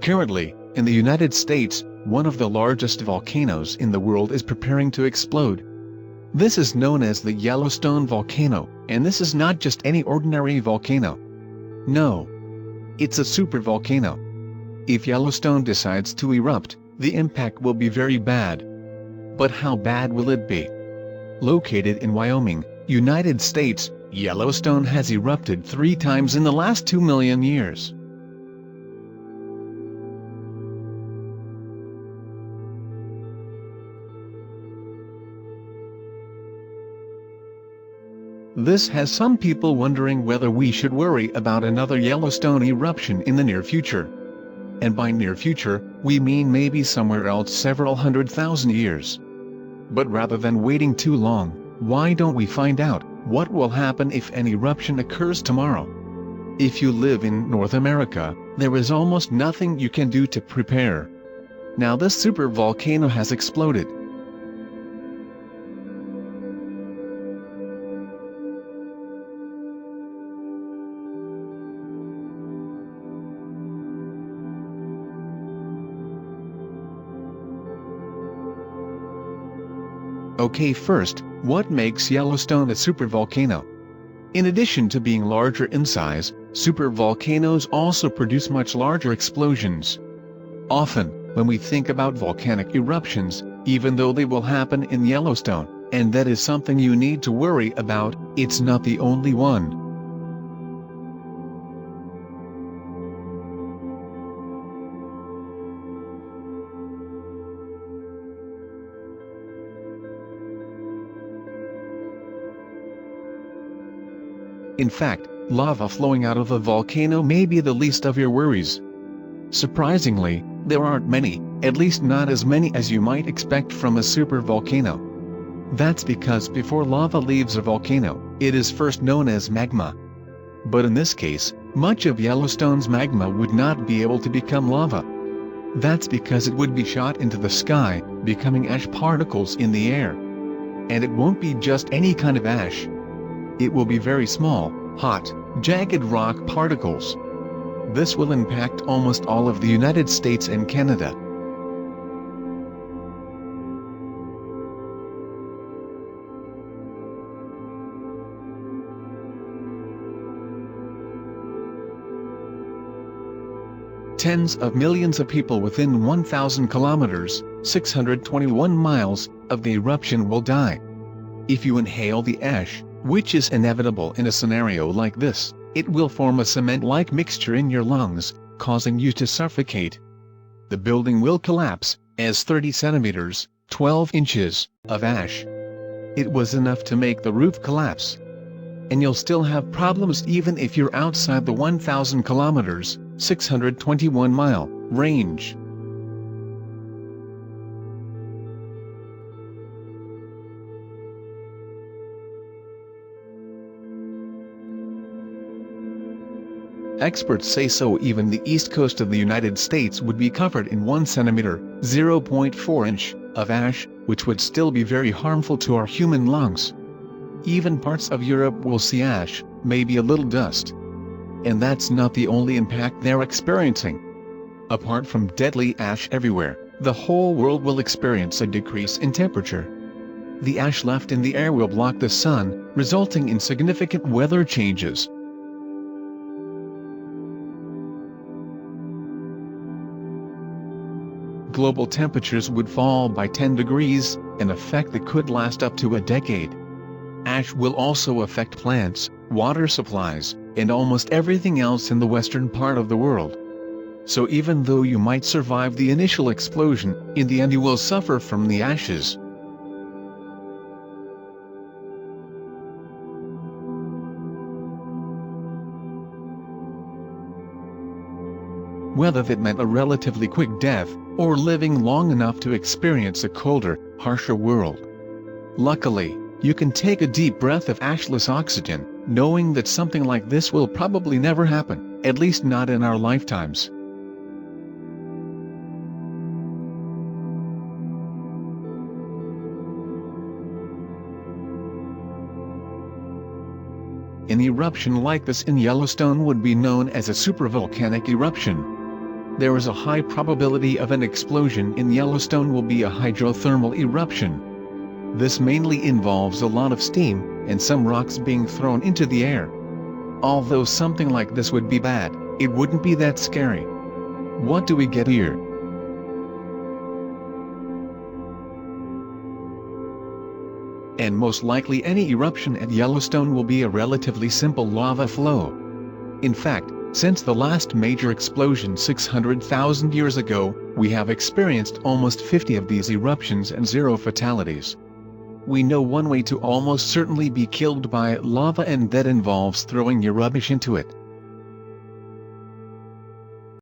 Currently, in the United States, one of the largest volcanoes in the world is preparing to explode. This is known as the Yellowstone Volcano, and this is not just any ordinary volcano. No. It's a supervolcano. If Yellowstone decides to erupt, the impact will be very bad. But how bad will it be? Located in Wyoming, United States, Yellowstone has erupted 3 times in the last 2 million years. This has some people wondering whether we should worry about another Yellowstone eruption in the near future. And by near future, we mean maybe somewhere else several 100,000 years. But rather than waiting too long, why don't we find out what will happen if an eruption occurs tomorrow? If you live in North America, there is almost nothing you can do to prepare. Now this supervolcano has exploded. Okay, first, what makes Yellowstone a supervolcano? In addition to being larger in size, supervolcanoes also produce much larger explosions. Often, when we think about volcanic eruptions, even though they will happen in Yellowstone, and that is something you need to worry about, it's not the only one. In fact, lava flowing out of a volcano may be the least of your worries. Surprisingly, there aren't many, at least not as many as you might expect from a supervolcano. That's because before lava leaves a volcano, it is first known as magma. But in this case, much of Yellowstone's magma would not be able to become lava. That's because it would be shot into the sky, becoming ash particles in the air. And it won't be just any kind of ash. It will be very small, hot, jagged rock particles. This will impact almost all of the United States and Canada. Tens of millions of people within 1,000 kilometers, 621 miles, of the eruption will die. If you inhale the ash, which is inevitable in a scenario like this, it will form a cement-like mixture in your lungs, causing you to suffocate. The building will collapse, as 30 centimeters, 12 inches, of ash. It was enough to make the roof collapse. And you'll still have problems even if you're outside the 1,000 kilometers, 621-mile, range. Experts say so even the east coast of the United States would be covered in 1 centimeter, 0.4 inch, of ash, which would still be very harmful to our human lungs. Even parts of Europe will see ash, maybe a little dust. And that's not the only impact they're experiencing. Apart from deadly ash everywhere, the whole world will experience a decrease in temperature. The ash left in the air will block the sun, resulting in significant weather changes. Global temperatures would fall by 10 degrees, an effect that could last up to a decade. Ash will also affect plants, water supplies, and almost everything else in the western part of the world. So even though you might survive the initial explosion, in the end you will suffer from the ashes. Whether that meant a relatively quick death, or living long enough to experience a colder, harsher world. Luckily, you can take a deep breath of ashless oxygen, knowing that something like this will probably never happen, at least not in our lifetimes. An eruption like this in Yellowstone would be known as a supervolcanic eruption. there is a high probability of an explosion in Yellowstone will be a hydrothermal eruption. This mainly involves a lot of steam, and some rocks being thrown into the air. Although something like this would be bad, it wouldn't be that scary. What do we get here? And most likely any eruption at Yellowstone will be a relatively simple lava flow. In fact, since the last major explosion 600,000 years ago, we have experienced almost 50 of these eruptions and 0 fatalities. We know one way to almost certainly be killed by lava, and that involves throwing your rubbish into it.